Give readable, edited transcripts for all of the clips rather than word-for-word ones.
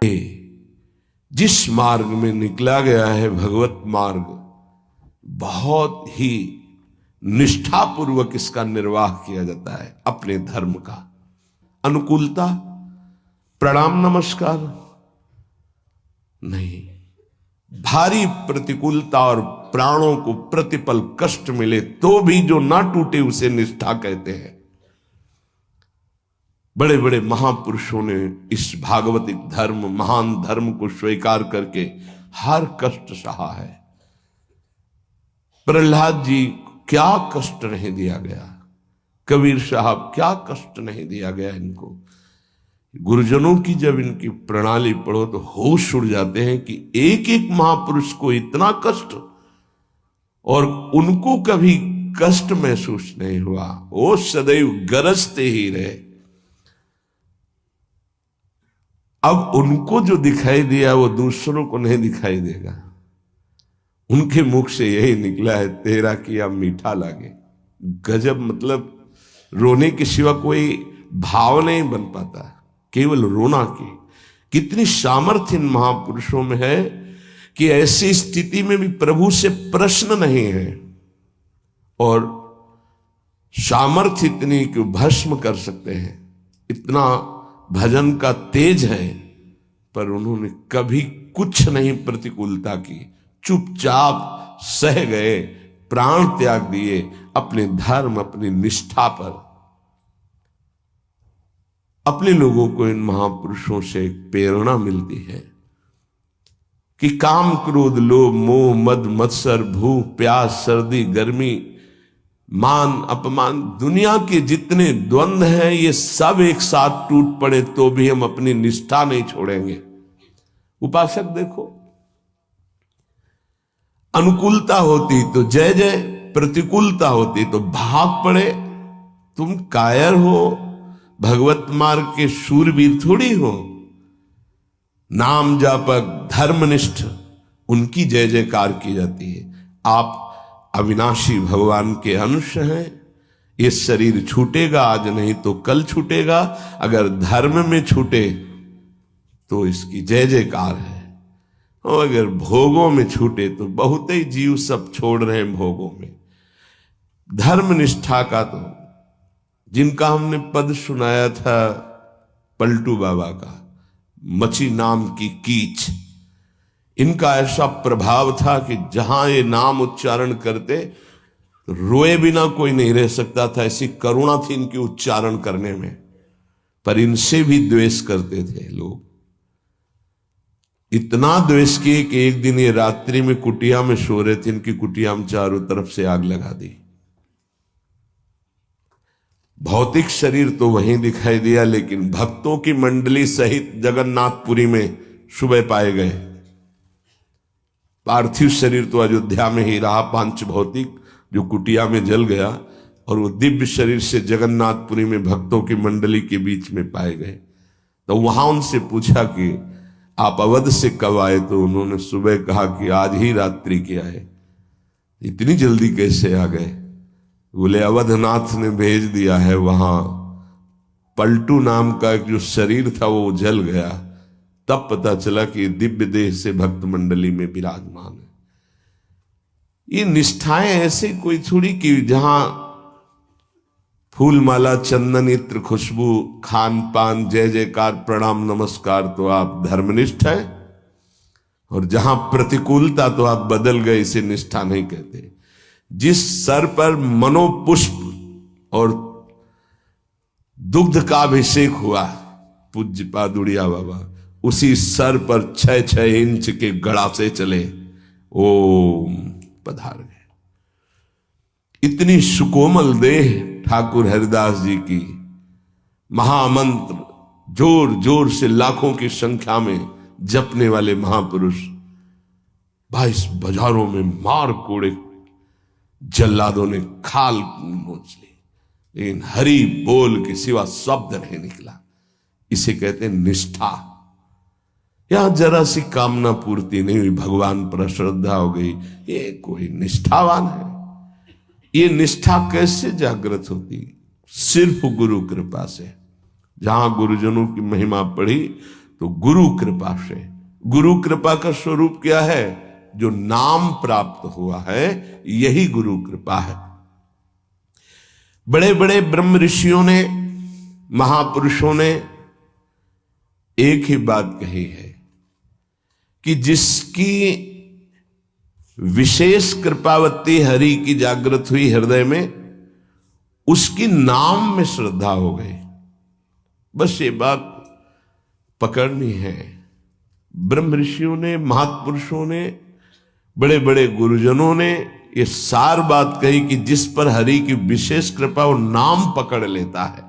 जिस मार्ग में निकला गया है भगवत मार्ग, बहुत ही निष्ठापूर्वक इसका निर्वाह किया जाता है अपने धर्म का। अनुकूलता, प्रणाम नमस्कार नहीं, भारी प्रतिकूलता और प्राणों को प्रतिपल कष्ट मिले तो भी जो ना टूटे उसे निष्ठा कहते हैं। बड़े बड़े महापुरुषों ने इस भागवतिक धर्म, महान धर्म को स्वीकार करके हर कष्ट सहा है। प्रहलाद जी क्या कष्ट नहीं दिया गया, कबीर साहब क्या कष्ट नहीं दिया गया इनको। गुरुजनों की जब इनकी प्रणाली पढ़ो तो होश उड़ जाते हैं कि एक एक महापुरुष को इतना कष्ट और उनको कभी कष्ट महसूस नहीं हुआ, वो सदैव गरजते ही रहे। अब उनको जो दिखाई दिया वो दूसरों को नहीं दिखाई देगा। उनके मुख से यही निकला है, तेरा किया मीठा लागे। गजब, मतलब रोने के सिवा कोई भाव नहीं बन पाता, केवल रोना की। कितनी सामर्थ्य इन महापुरुषों में है कि ऐसी स्थिति में भी प्रभु से प्रश्न नहीं है और सामर्थ्य इतनी कि भस्म कर सकते हैं। इतना भजन का तेज है, पर उन्होंने कभी कुछ नहीं प्रतिकूलता की, चुपचाप सह गए, प्राण त्याग दिए अपने धर्म, अपनी निष्ठा पर। अपने लोगों को इन महापुरुषों से एक प्रेरणा मिलती है कि काम, क्रोध, लोभ, मोह, मद, मत्सर, भूख, प्यास, सर्दी, गर्मी, मान, अपमान, दुनिया के जितने द्वंद्व हैं ये सब एक साथ टूट पड़े तो भी हम अपनी निष्ठा नहीं छोड़ेंगे। उपासक देखो, अनुकूलता होती तो जय जय, प्रतिकूलता होती तो भाग पड़े। तुम कायर हो, भगवत मार्ग के शूरवीर थोड़ी हो। नाम जापक, धर्मनिष्ठ, उनकी जय जयकार की जाती है। आप अविनाशी भगवान के अंश हैं। ये शरीर छूटेगा, आज नहीं तो कल छूटेगा। अगर धर्म में छूटे तो इसकी जय जयकार है, और अगर भोगों में छूटे तो बहुत ही जीव सब छोड़ रहे हैं भोगों में। धर्म निष्ठा का तो जिनका हमने पद सुनाया था पलटू बाबा का, मची नाम की कीच, इनका ऐसा प्रभाव था कि जहां ये नाम उच्चारण करते रोए बिना कोई नहीं रह सकता था। ऐसी करुणा थी इनकी उच्चारण करने में, पर इनसे भी द्वेष करते थे लोग। इतना द्वेष किए कि एक दिन ये रात्रि में कुटिया में सो रहे थे, इनकी कुटिया में चारों तरफ से आग लगा दी। भौतिक शरीर तो वहीं दिखाई दिया, लेकिन भक्तों की मंडली सहित जगन्नाथपुरी में सुबह पाए गए। पार्थिव शरीर तो अयोध्या में ही रहा, पांच भौतिक जो कुटिया में जल गया, और वो दिव्य शरीर से जगन्नाथपुरी में भक्तों की मंडली के बीच में पाए गए। तो वहां उनसे पूछा कि आप अवध से कब आए, तो उन्होंने सुबह कहा कि आज ही रात्रि के आए। इतनी जल्दी कैसे आ गए? बोले अवधनाथ ने भेज दिया है। वहां पलटू नाम का एक जो शरीर था वो जल गया, तब पता चला कि दिव्य देह से भक्त मंडली में विराजमान है। ये निष्ठाएं ऐसे कोई थोड़ी कि जहां फूल माला, चंदन, इत्र, खुशबू, खान पान, जय जयकार, प्रणाम नमस्कार तो आप धर्मनिष्ठ है, और जहां प्रतिकूलता तो आप बदल गए, इसे निष्ठा नहीं कहते। जिस सर पर मनोपुष्प और दुग्ध का अभिषेक हुआ पूज्य पादुड़िया बाबा, उसी सर पर 6-6 इंच के गड़ासे चले, ओम पधार गए। इतनी सुकोमल देह ठाकुर हरिदास जी की, महामंत्र जोर जोर से लाखों की संख्या में जपने वाले महापुरुष 22 बाजारों में मार कोड़े जल्लादों ने खाल नोच ली, लेकिन हरि बोल के सिवा शब्द नहीं निकला। इसे कहते हैं निष्ठा। यहां जरा सी कामना पूर्ति नहीं हुई, भगवान पर श्रद्धा हो गई, ये कोई निष्ठावान है? ये निष्ठा कैसे जागृत होती? सिर्फ गुरु कृपा से। जहां गुरुजनों की महिमा पढ़ी तो गुरु कृपा से। गुरु कृपा का स्वरूप क्या है? जो नाम प्राप्त हुआ है यही गुरु कृपा है। बड़े बड़े ब्रह्म ऋषियों ने, महापुरुषों ने एक ही बात कही है कि जिसकी विशेष कृपावती हरि की जागृत हुई हृदय में, उसकी नाम में श्रद्धा हो गई। बस ये बात पकड़नी है। ब्रह्म ऋषियों ने, महापुरुषों ने, बड़े बड़े गुरुजनों ने ये सार बात कही कि जिस पर हरि की विशेष कृपा वो नाम पकड़ लेता है।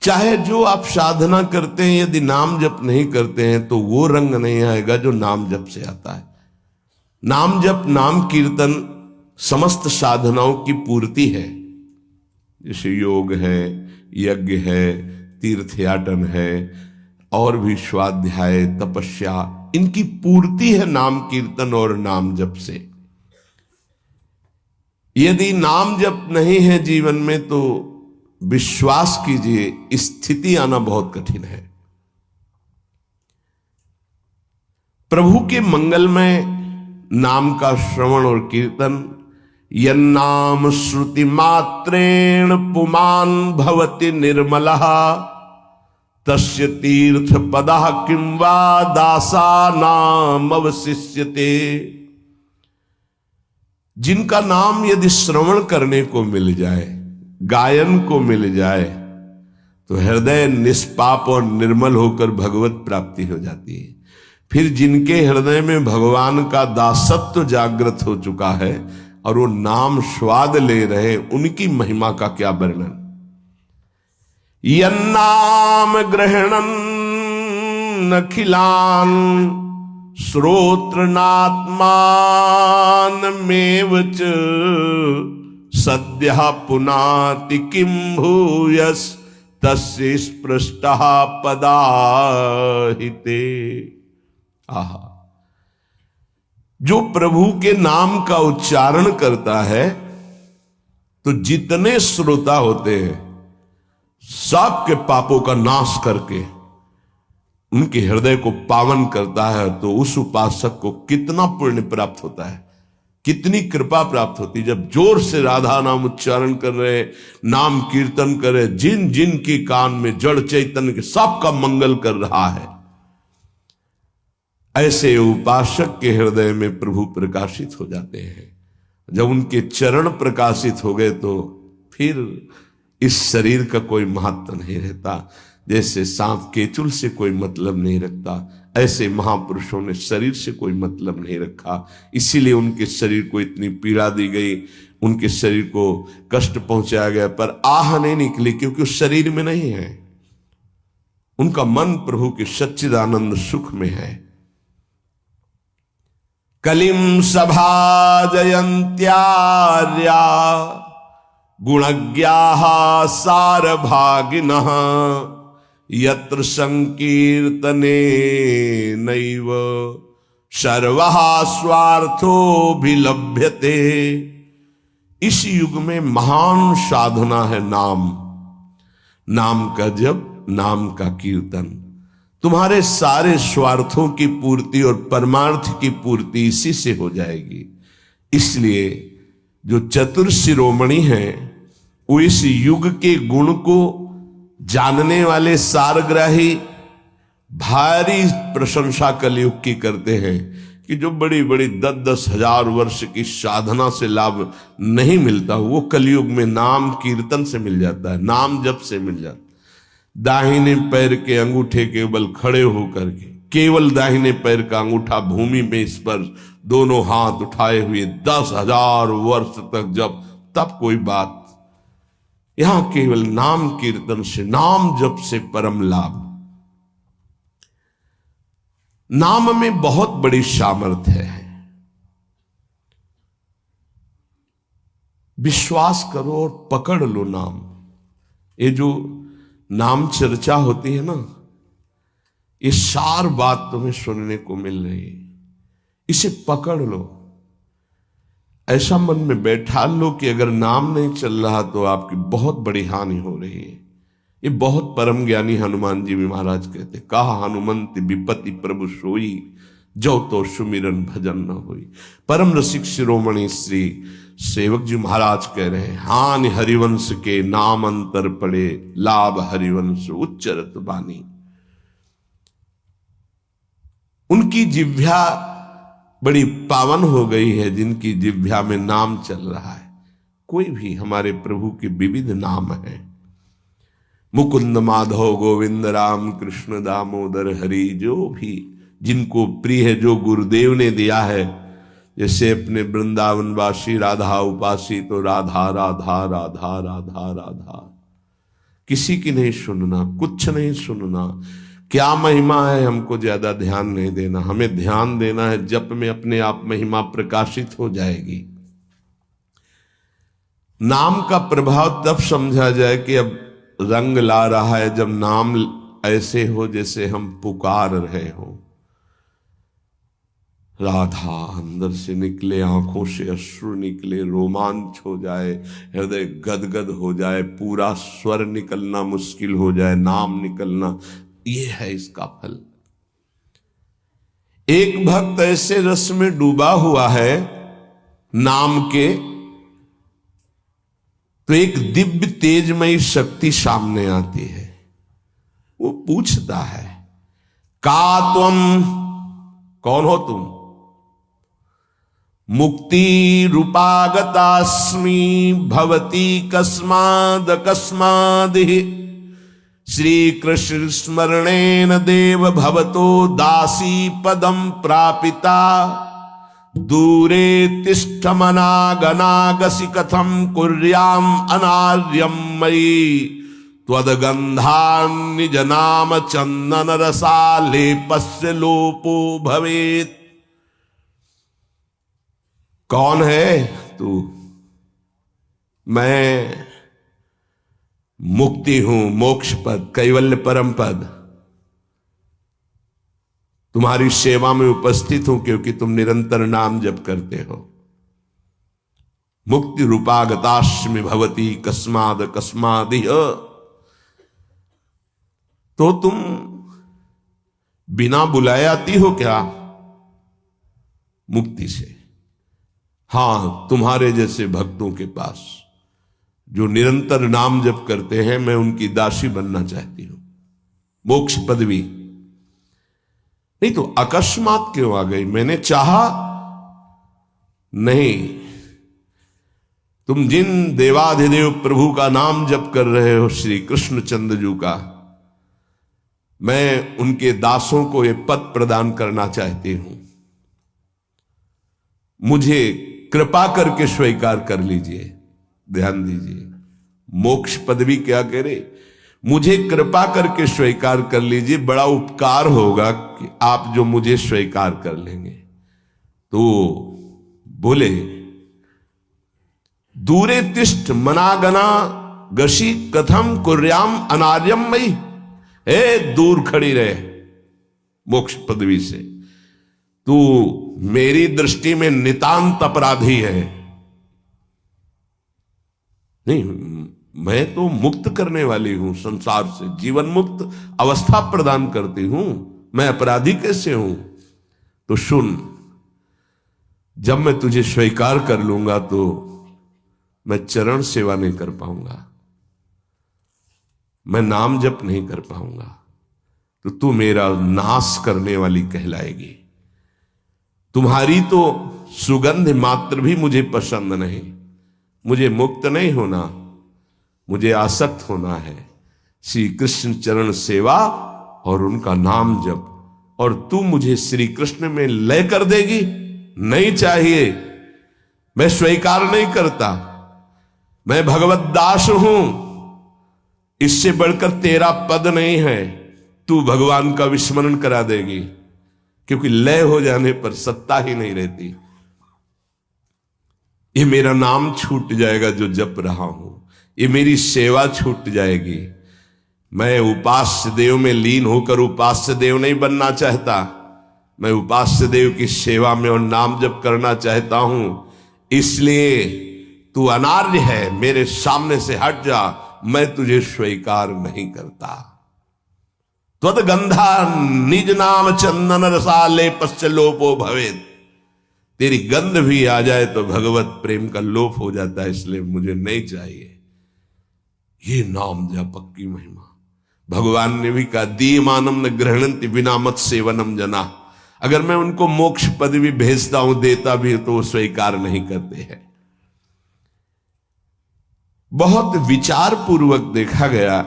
चाहे जो आप साधना करते हैं, यदि नाम जप नहीं करते हैं तो वो रंग नहीं आएगा जो नाम जप से आता है। नाम जप, नाम कीर्तन समस्त साधनाओं की पूर्ति है। जैसे योग है, यज्ञ है, तीर्थयाटन है, और भी स्वाध्याय, तपस्या, इनकी पूर्ति है नाम कीर्तन और नाम जप से। यदि नाम जप नहीं है जीवन में तो विश्वास कीजिए स्थिति आना बहुत कठिन है। प्रभु के मंगलमय नाम का श्रवण और कीर्तन, यन्नाम श्रुति मात्रेण पुमान भवति निर्मलः तस्य तीर्थ पदः किं वा दासानाम अवशिष्यते। जिनका नाम यदि श्रवण करने को मिल जाए, गायन को मिल जाए, तो हृदय निष्पाप और निर्मल होकर भगवत प्राप्ति हो जाती है। फिर जिनके हृदय में भगवान का दासत्व जागृत हो चुका है और वो नाम स्वाद ले रहे, उनकी महिमा का क्या वर्णन। यन्नाम ग्रहणन अखिलान श्रोत्रनात्मानमेव च सद्यः पुनाति किं भूयस् तस्य स्पृष्टः पदाहिते। आहा, जो प्रभु के नाम का उच्चारण करता है तो जितने श्रोता होते हैं सबके पापों का नाश करके उनके हृदय को पावन करता है। तो उस उपासक को कितना पुण्य प्राप्त होता है, कितनी कृपा प्राप्त होती है। जब जोर से राधा नाम उच्चारण कर रहे, नाम कीर्तन कर रहे, जिन जिन के कान में जड़ चैतन्य के सबका मंगल कर रहा है, ऐसे उपासक के हृदय में प्रभु प्रकाशित हो जाते हैं। जब उनके चरण प्रकाशित हो गए तो फिर इस शरीर का कोई महत्व नहीं रहता। जैसे सांप केचुल से कोई मतलब नहीं रखता, ऐसे महापुरुषों ने शरीर से कोई मतलब नहीं रखा। इसीलिए उनके शरीर को इतनी पीड़ा दी गई, उनके शरीर को कष्ट पहुंचाया गया, पर आह नहीं निकली, क्योंकि उस शरीर में नहीं है। उनका मन प्रभु के सच्चिदानंद सुख में है। कलिम सभा जयंत्यार्या गुणज्ञाः सारभागिनः यत्र संकीर्तने नैव सर्वः स्वार्थोऽभिलभ्यते। इस युग में महान साधना है नाम, नाम का जप, नाम का कीर्तन। तुम्हारे सारे स्वार्थों की पूर्ति और परमार्थ की पूर्ति इसी से हो जाएगी। इसलिए जो चतुर शिरोमणि हैं वो इस युग के गुण को जानने वाले सारग्राही भारी प्रशंसा कलयुग की करते हैं कि जो बड़ी बड़ी 10-10 हजार वर्ष की साधना से लाभ नहीं मिलता, वो कलयुग में नाम कीर्तन से मिल जाता है, नाम जप से मिल जाता है। दाहिने पैर के अंगूठे के बल खड़े होकर के, केवल दाहिने पैर का अंगूठा भूमि में स्पर्श, दोनों हाथ उठाए हुए 10,000 वर्ष तक जब, तब कोई बात। यहां केवल नाम कीर्तन से, नाम जप से परम लाभ। नाम में बहुत बड़ी सामर्थ्य है। विश्वास करो और पकड़ लो नाम। ये जो नाम चर्चा होती है ना, ये सार बात तुम्हें सुनने को मिल रही है, इसे पकड़ लो। ऐसा मन में बैठा लो कि अगर नाम नहीं चल रहा तो आपकी बहुत बड़ी हानि हो रही है। ये बहुत परम ज्ञानी हनुमान जी भी महाराज कहते, कहा हनुमंत विपत्ति प्रभु सोई, जो तो सुमिरन भजन न होई। परम रसिक शिरोमणि श्री सेवक जी महाराज कह रहे हैं, हानि हरिवंश के नाम अंतर पड़े, लाभ हरिवंश उच्चरत बानी। उनकी जिह्वा बड़ी पावन हो गई है, जिनकी जिह्वा में नाम चल रहा है। कोई भी हमारे प्रभु के विविध नाम हैं, मुकुंद माधव गोविंद राम कृष्ण दामोदर हरि, जो भी जिनको प्रिय है, जो गुरुदेव ने दिया है। जैसे अपने वृंदावनवासी राधा उपासी, तो राधा राधा राधा राधा राधा, किसी की नहीं सुनना, कुछ नहीं सुनना। क्या महिमा है हमको ज्यादा ध्यान नहीं देना, हमें ध्यान देना है जप में अपने आप महिमा प्रकाशित हो जाएगी। नाम का प्रभाव तब समझा जाए कि अब रंग ला रहा है, जब नाम ऐसे हो जैसे हम पुकार रहे हो। राधा अंदर से निकले, आंखों से अश्रु निकले, रोमांच हो जाए, हृदय गदगद हो जाए, पूरा स्वर निकलना मुश्किल हो जाए, नाम निकलना, ये है इसका फल। एक भक्त ऐसे रस में डूबा हुआ है नाम के, तो एक दिव्य तेजमयी शक्ति सामने आती है। वो पूछता है, का तुम, कौन हो तुम? मुक्ति रूपागतास्मि भवती कस्माद कस्मादिहि, श्री कृष्ण स्मरणेन देव भवतो दासी पदम प्रापिता, दूरे तिष्ठमनागनागसि कथम कुर्याम अनार्यम मयि, त्वदगंधान् निज नाम चंदन रसालेपस्य लोपो भवेत्। कौन है तू? मैं मुक्ति हूं, मोक्ष पद, कैवल्य परम पद, तुम्हारी सेवा में उपस्थित हूं, क्योंकि तुम निरंतर नाम जप करते हो। मुक्ति रूपागतास्मि भवती कस्माद कस्मादिह, तो तुम बिना बुलाए आती हो क्या मुक्ति से? हां, तुम्हारे जैसे भक्तों के पास जो निरंतर नाम जप करते हैं, मैं उनकी दासी बनना चाहती हूं, मोक्ष पदवी। नहीं तो अकस्मात क्यों आ गई? मैंने चाहा नहीं। तुम जिन देवाधिदेव प्रभु का नाम जप कर रहे हो, श्री कृष्ण चंद्र का, मैं उनके दासों को ये पद प्रदान करना चाहती हूं। मुझे कृपा करके स्वीकार कर लीजिए। ध्यान दीजिए, मोक्ष पदवी क्या कह रहे? मुझे कृपा करके स्वीकार कर लीजिए, बड़ा उपकार होगा कि आप जो मुझे स्वीकार कर लेंगे। तो बोले, दूरे तिष्ठ मनागना गशी कथम कुर्याम अनार्यम मई, दूर खड़ी रहे मोक्ष पदवी से, तू मेरी दृष्टि में नितांत अपराधी है। नहीं, मैं तो मुक्त करने वाली हूं, संसार से जीवन मुक्त अवस्था प्रदान करती हूं, मैं अपराधी कैसे हूं? तो सुन, जब मैं तुझे स्वीकार कर लूंगा तो मैं चरण सेवा नहीं कर पाऊंगा, मैं नाम जप नहीं कर पाऊंगा, तो तू मेरा नाश करने वाली कहलाएगी। तुम्हारी तो सुगंध मात्र भी मुझे पसंद नहीं। मुझे मुक्त नहीं होना, मुझे आसक्त होना है श्री कृष्ण चरण सेवा और उनका नाम जप। और तू मुझे श्री कृष्ण में लय कर देगी? नहीं चाहिए, मैं स्वीकार नहीं करता। मैं भगवत दास हूं, इससे बढ़कर तेरा पद नहीं है। तू भगवान का विस्मरण करा देगी, क्योंकि लय हो जाने पर सत्ता ही नहीं रहती। ये मेरा नाम छूट जाएगा जो जप रहा हूं, ये मेरी सेवा छूट जाएगी। मैं उपास्य देव में लीन होकर उपास्य देव नहीं बनना चाहता, मैं उपास्य देव की सेवा में और नाम जप करना चाहता हूं। इसलिए तू अनार्य है, मेरे सामने से हट जा, मैं तुझे स्वीकार नहीं करता। त्वद्गंधा निज नाम चंदन रसाले पश्चलोपो भवेद। तेरी गंध भी आ जाए तो भगवत प्रेम का लोप हो जाता है, इसलिए मुझे नहीं चाहिए। ये नाम जापक की महिमा। भगवान ने भी कहा दीयमानम न ग्रहणंति बिना मत सेवनम जना। अगर मैं उनको मोक्ष पदवी भेजता हूं, देता भी तो वो स्वीकार नहीं करते हैं। बहुत विचार पूर्वक देखा गया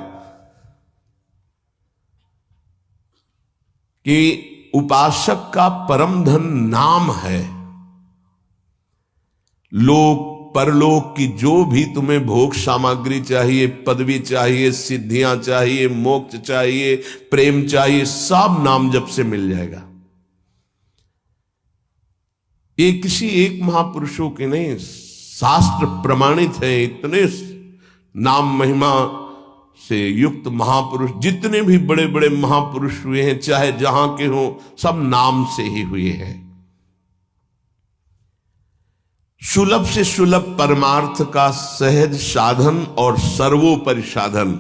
कि उपासक का परम धन नाम है। लोक परलोक की जो भी तुम्हें भोग सामग्री चाहिए, पदवी चाहिए, सिद्धियां चाहिए, मोक्ष चाहिए, प्रेम चाहिए, सब नाम जप से मिल जाएगा। ये किसी एक महापुरुषों के नहीं, शास्त्र प्रमाणित है। इतने नाम महिमा से युक्त महापुरुष, जितने भी बड़े बड़े महापुरुष हुए हैं, चाहे जहां के हों, सब नाम से ही हुए हैं। सुलभ से सुलभ परमार्थ का सहज साधन और सर्वोपरि साधन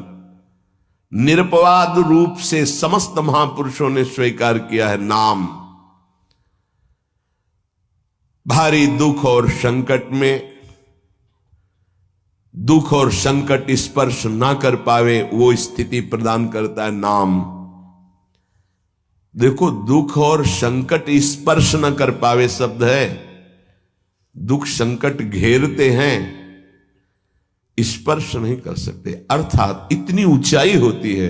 निरपवाद रूप से समस्त महापुरुषों ने स्वीकार किया है नाम। भारी दुख और संकट में, दुख और संकट स्पर्श ना कर पावे वो स्थिति प्रदान करता है नाम। देखो, दुख और संकट स्पर्श न कर पावे शब्द है। दुख संकट घेरते हैं, स्पर्श नहीं कर सकते। अर्थात इतनी ऊंचाई होती है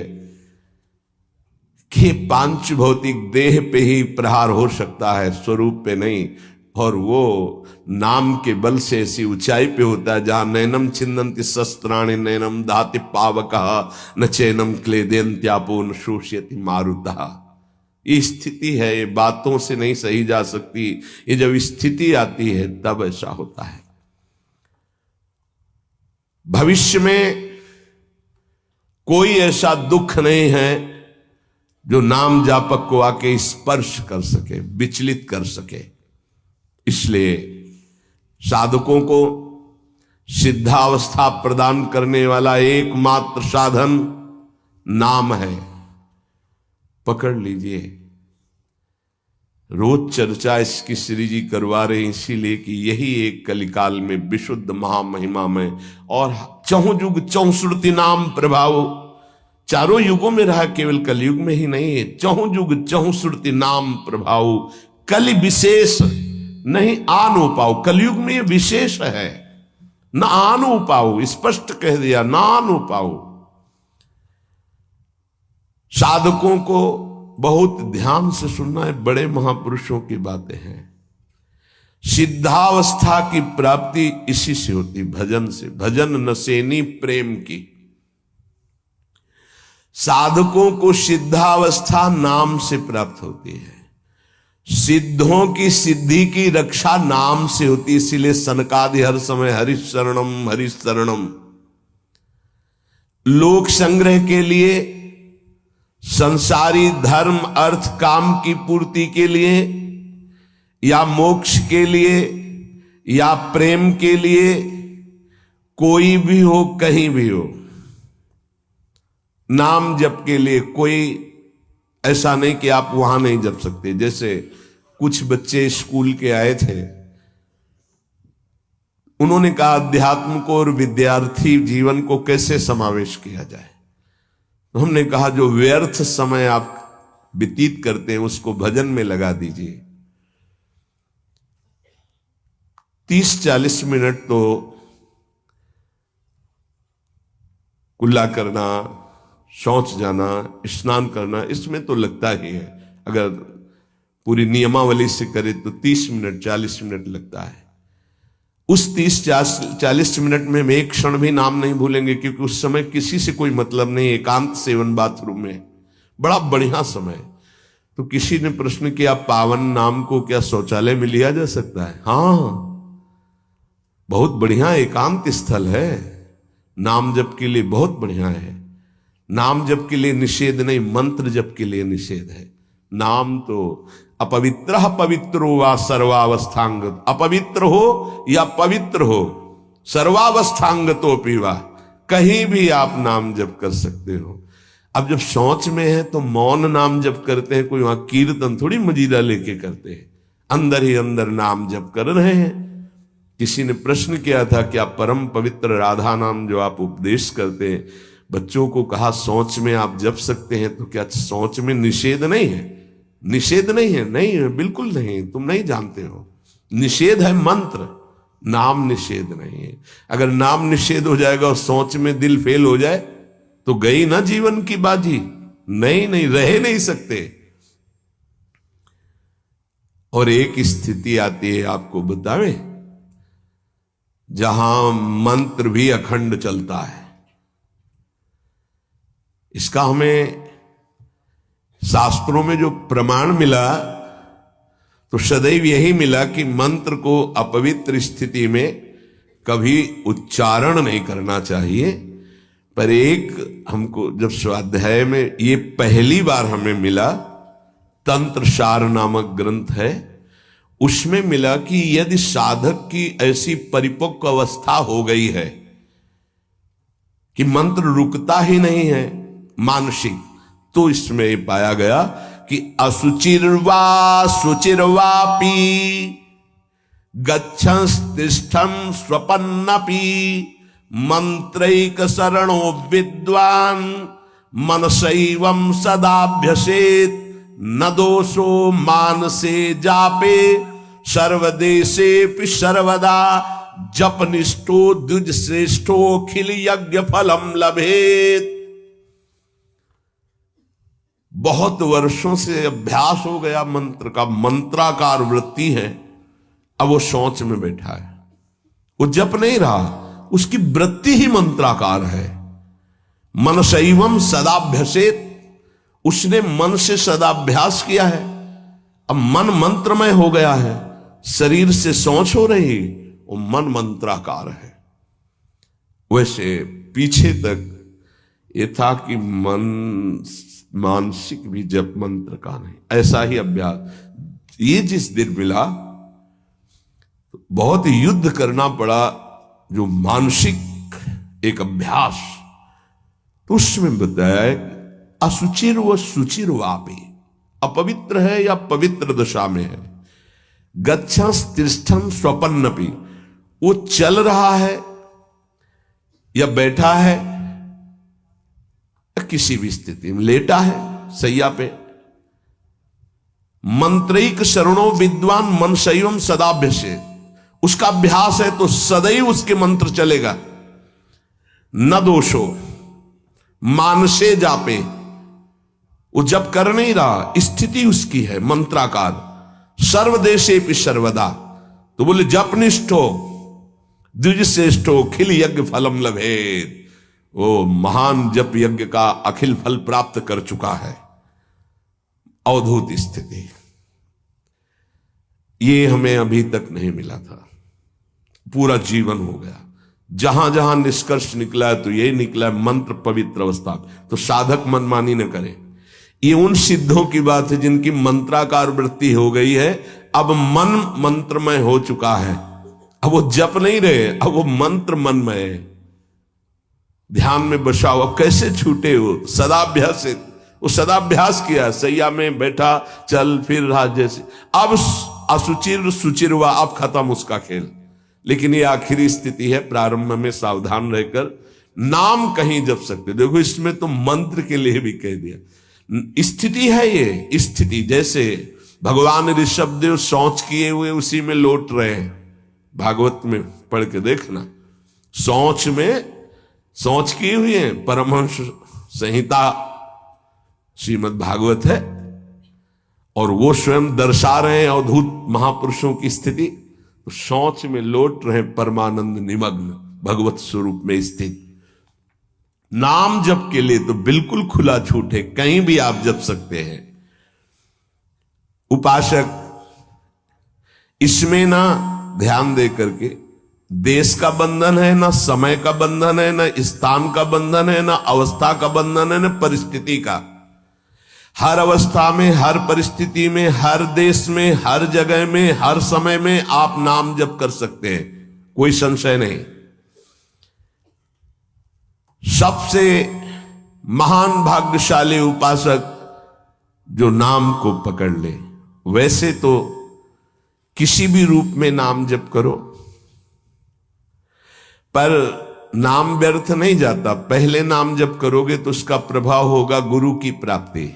कि पांच भौतिक देह पे ही प्रहार हो सकता है, स्वरूप पे नहीं। और वो नाम के बल से ऐसी ऊंचाई पे होता है जहां नैनम छिन्नन्ति शस्त्राणि नैनम दाति पावकः न चैनम क्लेदेन्त्यापो न शोष्यति मारुतः। ये स्थिति है, ये बातों से नहीं सही जा सकती। ये जब स्थिति आती है तब ऐसा होता है। भविष्य में कोई ऐसा दुख नहीं है जो नाम जापक को आके स्पर्श कर सके, विचलित कर सके। इसलिए साधकों को सिद्धावस्था प्रदान करने वाला एकमात्र साधन नाम है। पकड़ लीजिए। रोज चर्चा इसकी श्री जी करवा रहे हैं, इसीलिए कि यही एक कलिकाल में विशुद्ध महामहिमा में और चहुं युग चहुश्रुति नाम प्रभाव, चारों युगों में रहा, केवल कलयुग में ही नहीं है। चहुं युग चहुश्रुति नाम प्रभाव, कलि विशेष नहीं आनो पाओ। कलयुग में ये विशेष है, न आनो पाओ, स्पष्ट कह दिया, ना आनो पाओ। साधकों को बहुत ध्यान से सुनना है, बड़े महापुरुषों की बातें हैं। सिद्धावस्था की प्राप्ति इसी से होती, भजन से। भजन नसेनी प्रेम की। साधकों को सिद्धावस्था नाम से प्राप्त होती है। सिद्धों की सिद्धि की रक्षा नाम से होती, इसीलिए सनकादि हर समय हरिश शरणम हरिश शरणम। लोक संग्रह के लिए, संसारी धर्म अर्थ काम की पूर्ति के लिए, या मोक्ष के लिए, या प्रेम के लिए, कोई भी हो, कहीं भी हो, नाम जप के लिए कोई ऐसा नहीं कि आप वहां नहीं जप सकते। जैसे कुछ बच्चे स्कूल के आए थे, उन्होंने कहा अध्यात्म को और विद्यार्थी जीवन को कैसे समावेश किया जाए। तो हमने कहा जो व्यर्थ समय आप व्यतीत करते हैं उसको भजन में लगा दीजिए। 30-40 मिनट तो कुल्ला करना, शौच जाना, स्नान करना, इसमें तो लगता ही है। अगर पूरी नियमावली से करे तो 30 मिनट 40 मिनट लगता है। उस 30-40 मिनट में हम एक क्षण भी नाम नहीं भूलेंगे, क्योंकि उस समय किसी से कोई मतलब नहीं, एकांत सेवन बाथरूम में, बड़ा बढ़िया समय। तो किसी ने प्रश्न किया पावन नाम को क्या शौचालय में लिया जा सकता है? हाँ, बहुत बढ़िया एकांत स्थल है, नाम जप के लिए बहुत बढ़िया है। नाम जप के लिए निषेध नहीं, मंत्र जप के लिए निषेध है। नाम तो अपवित्र पवित्रो वा सर्वावस्थांग, अपवित्र हो या पवित्र हो, सर्वावस्थांग तो पीवा, कहीं भी आप नाम जप कर सकते हो। अब जब शौच में है तो मौन नाम जप करते हैं, कोई वहां कीर्तन थोड़ी मजीरा लेके करते हैं, अंदर ही अंदर नाम जप कर रहे हैं। किसी ने प्रश्न किया था कि आप परम पवित्र राधा नाम जो आप उपदेश करते हैं, बच्चों को कहा शौच में आप जप सकते हैं, तो क्या शौच में निषेध नहीं है? निषेध नहीं है? नहीं है, बिल्कुल नहीं, तुम नहीं जानते हो। निषेध है मंत्र, नाम निषेध नहीं है। अगर नाम निषेध हो जाएगा और शौच में दिल फेल हो जाए तो गई ना जीवन की बाजी। नहीं, रह नहीं सकते। और एक स्थिति आती है, आपको बतावे, जहां मंत्र भी अखंड चलता है। इसका हमें शास्त्रों में जो प्रमाण मिला तो सदैव यही मिला कि मंत्र को अपवित्र स्थिति में कभी उच्चारण नहीं करना चाहिए। पर एक हमको जब स्वाध्याय में ये पहली बार हमें मिला, तंत्र सार नामक ग्रंथ है, उसमें मिला कि यदि साधक की ऐसी परिपक्व अवस्था हो गई है कि मंत्र रुकता ही नहीं है मानसिक, तो इसमें पाया गया कि असुचिर्वा सुचिर्वापि गच्छंस्तिष्ठं स्वपन्नपि मंत्रैक शरणो विद्वान मनसैवं सदाभ्यसेत न दोषो मानसे जापे सर्वदेशेपि सर्वदा जपनिष्ठो द्विज श्रेष्ठोखिल यज्ञ फलम लभेत। बहुत वर्षों से अभ्यास हो गया मंत्र का, मंत्राकार वृत्ति है, अब वो शौच में बैठा है, वो जप नहीं रहा, उसकी वृत्ति ही मंत्राकार है। मनसैवं सदाभ्यसेत, उसने मन से सदाभ्यास किया है, अब मन मंत्रमय हो गया है, शरीर से शौच हो रही, वो मन मंत्राकार है। वैसे पीछे तक ये था कि मन मानसिक भी जप मंत्र का नहीं, ऐसा ही अभ्यास। ये जिस दिन मिला तो बहुत युद्ध करना पड़ा, जो मानसिक एक अभ्यास, तो उसमें बताया असुचिर व सुचिर वापी, अपवित्र है या पवित्र दशा में है, गच्छंस्तिष्ठं स्वपन्नपि, वो चल रहा है या बैठा है, किसी भी स्थिति में लेटा है सैया पे, मंत्रैक शरणो विद्वान मनसैवं सदाभ्यसेत, उसका अभ्यास है तो सदैव उसके मंत्र चलेगा। न दोषो मानसे जापे, वो जब कर नहीं रहा, स्थिति उसकी है मंत्राकार। सर्वदेशे भी सर्वदा, तो बोले जपनिष्ठो द्विज श्रेष्ठो खिल यज्ञ फलम लभेत, वो महान जप यज्ञ का अखिल फल प्राप्त कर चुका है। अवधूत स्थिति ये हमें अभी तक नहीं मिला था, पूरा जीवन हो गया। जहां जहां निष्कर्ष निकला है तो यही निकला है, मंत्र पवित्र अवस्था। तो साधक मनमानी न करे। ये उन सिद्धों की बात है जिनकी मंत्राकार वृत्ति हो गई है, अब मन मंत्रमय हो चुका है, अब वो जप नहीं रहे, अब वो मंत्र मनमय है, ध्यान में बसा हुआ। कैसे छूटे वो? सदाभ्यास, वो सदाभ्यास किया, सैया में बैठा चल फिर रहा जैसे। अब असुचिर सुचिर हुआ, अब खत्म उसका खेल। लेकिन ये आखिरी स्थिति है, प्रारंभ में सावधान रहकर नाम कहीं जप सकते। देखो इसमें तो मंत्र के लिए भी कह दिया, स्थिति है ये स्थिति। जैसे भगवान ऋषभदेव शौच किए हुए उसी में लौट रहे हैं, भागवत में पढ़ के देखना, शौच में शौच किए हुए हैं। परमहंस संहिता श्रीमद् भागवत है, और वो स्वयं दर्शा रहे हैं अवधूत महापुरुषों की स्थिति, तो शौच में लौट रहे परमानंद निमग्न भगवत स्वरूप में स्थित। नाम जप के लिए तो बिल्कुल खुला छूट है, कहीं भी आप जप सकते हैं। उपासक इसमें ना ध्यान दे करके, देश का बंधन है ना, समय का बंधन है ना, स्थान का बंधन है ना, अवस्था का बंधन है ना, परिस्थिति का। हर अवस्था में, हर परिस्थिति में, हर देश में, हर जगह में, हर समय में आप नाम जप कर सकते हैं, कोई संशय नहीं। सबसे महान भाग्यशाली उपासक जो नाम को पकड़ ले। वैसे तो किसी भी रूप में नाम जप करो, पर नाम व्यर्थ नहीं जाता। पहले नाम जप करोगे तो उसका प्रभाव होगा गुरु की प्राप्ति।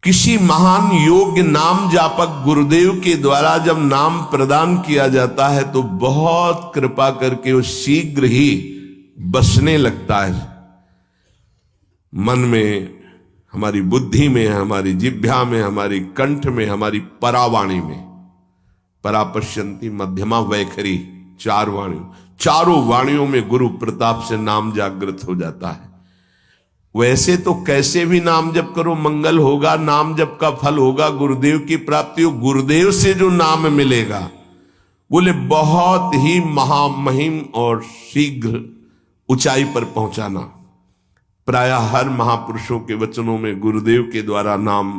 किसी महान योग्य नाम जापक गुरुदेव के द्वारा जब नाम प्रदान किया जाता है तो बहुत कृपा करके वो शीघ्र ही बसने लगता है मन में, हमारी बुद्धि में, हमारी जिह्वा में, हमारी कंठ में, हमारी परावाणी में। परापश्यंती मध्यमा वैखरी, चारों वाणियों में गुरु प्रताप से नाम जागृत हो जाता है। वैसे तो कैसे भी नाम जप करो मंगल होगा, नाम जप का फल होगा, गुरुदेव की प्राप्ति हो। गुरुदेव से जो नाम मिलेगा बोले बहुत ही महामहिम और शीघ्र ऊंचाई पर पहुंचाना। प्रायः हर महापुरुषों के वचनों में गुरुदेव के द्वारा नाम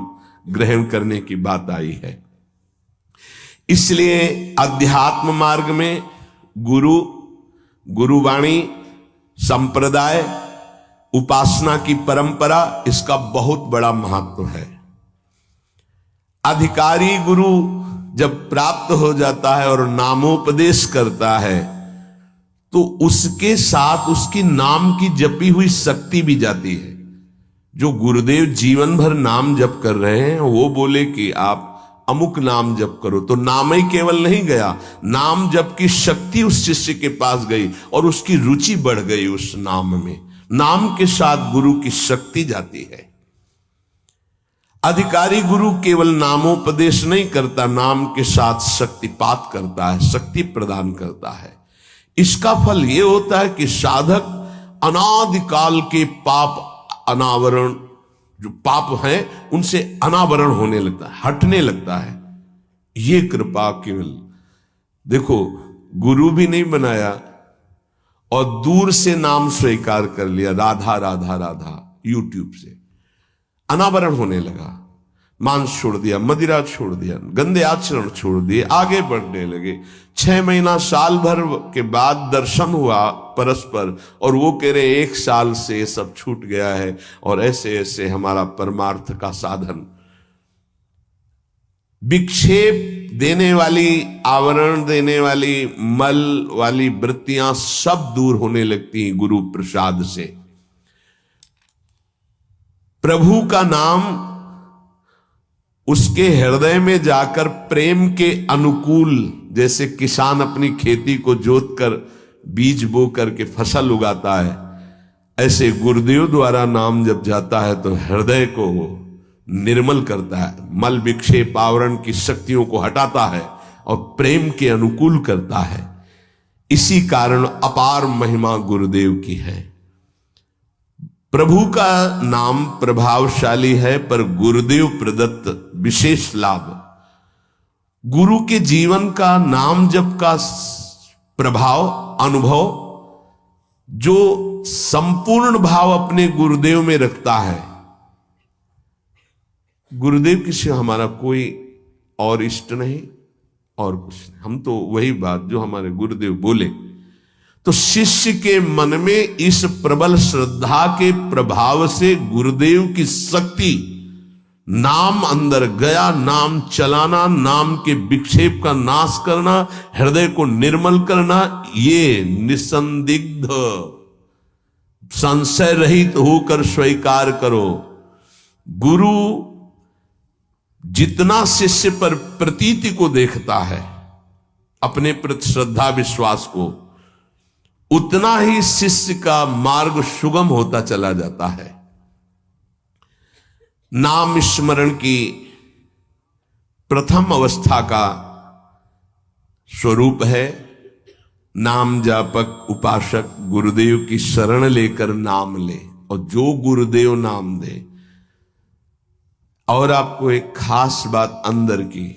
ग्रहण करने की बात आई है। इसलिए अध्यात्म मार्ग में गुरु, गुरुवाणी, संप्रदाय, उपासना की परंपरा, इसका बहुत बड़ा महत्व है। अधिकारी गुरु जब प्राप्त हो जाता है और नामोपदेश करता है तो उसके साथ उसकी नाम की जपी हुई शक्ति भी जाती है। जो गुरुदेव जीवन भर नाम जप कर रहे हैं वो बोले कि आप अमुक नाम जप करो, तो नाम ही केवल नहीं गया, नाम जप की शक्ति उस शिष्य के पास गई और उसकी रुचि बढ़ गई उस नाम में। नाम के साथ गुरु की शक्ति जाती है। अधिकारी गुरु केवल नामोपदेश नहीं करता, नाम के साथ शक्तिपात करता है, शक्ति प्रदान करता है। इसका फल यह होता है कि साधक अनादिकाल के पाप अनावरण, जो पाप हैं उनसे अनावरण होने लगता है, हटने लगता है। ये कृपा केवल देखो, गुरु भी नहीं बनाया और दूर से नाम स्वीकार कर लिया, राधा राधा राधा, यूट्यूब से अनावरण होने लगा। मांस छोड़ दिया, मदिरा छोड़ दिया, गंदे आचरण छोड़ दिए, आगे बढ़ने लगे। 6 महीना साल भर के बाद दर्शन हुआ परस्पर और वो कह रहे 1 साल से सब छूट गया है और ऐसे ऐसे हमारा परमार्थ का साधन। विक्षेप देने वाली, आवरण देने वाली, मल वाली वृत्तियां सब दूर होने लगती हैं गुरु प्रसाद से। प्रभु का नाम उसके हृदय में जाकर प्रेम के अनुकूल, जैसे किसान अपनी खेती को जोत कर बीज बो करके फसल उगाता है, ऐसे गुरुदेव द्वारा नाम जब जाता है तो हृदय को निर्मल करता है, मल विक्षेप आवरण की शक्तियों को हटाता है और प्रेम के अनुकूल करता है। इसी कारण अपार महिमा गुरुदेव की है। प्रभु का नाम प्रभावशाली है, पर गुरुदेव प्रदत्त विशेष लाभ। गुरु के जीवन का नाम जप का प्रभाव, अनुभव, जो संपूर्ण भाव अपने गुरुदेव में रखता है। गुरुदेव की सिवा हमारा कोई और इष्ट नहीं और कुछ नहीं, हम तो वही बात जो हमारे गुरुदेव बोले। तो शिष्य के मन में इस प्रबल श्रद्धा के प्रभाव से गुरुदेव की शक्ति, नाम अंदर गया, नाम चलाना, नाम के विक्षेप का नाश करना, हृदय को निर्मल करना, ये निसंदिग्ध संशय रहित होकर स्वीकार करो। गुरु जितना शिष्य पर प्रतीति को देखता है, अपने प्रति श्रद्धा विश्वास को, उतना ही शिष्य का मार्ग सुगम होता चला जाता है। नाम स्मरण की प्रथम अवस्था का स्वरूप है नाम जापक उपासक गुरुदेव की शरण लेकर नाम ले, और जो गुरुदेव नाम दे। और आपको एक खास बात अंदर की,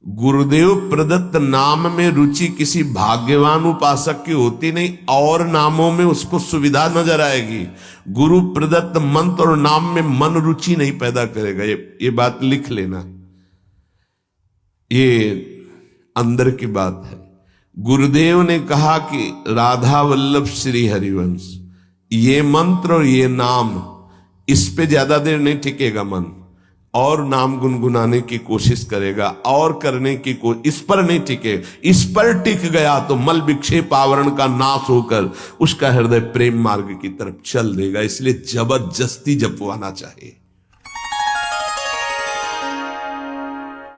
गुरुदेव प्रदत्त नाम में रुचि किसी भाग्यवान उपासक की होती नहीं, और नामों में उसको सुविधा नजर आएगी। गुरु प्रदत्त मंत्र और नाम में मन रुचि नहीं पैदा करेगा। ये बात लिख लेना, ये अंदर की बात है। गुरुदेव ने कहा कि राधा वल्लभ श्री हरिवंश, ये मंत्र और ये नाम, इस पे ज्यादा देर नहीं टिकेगा मन, और नाम गुनगुनाने की कोशिश करेगा और करने की इस पर नहीं टिके। इस पर टिक गया तो मल विक्षेप आवरण का नाश होकर उसका हृदय प्रेम मार्ग की तरफ चल देगा। इसलिए जबरदस्ती जपवाना चाहिए।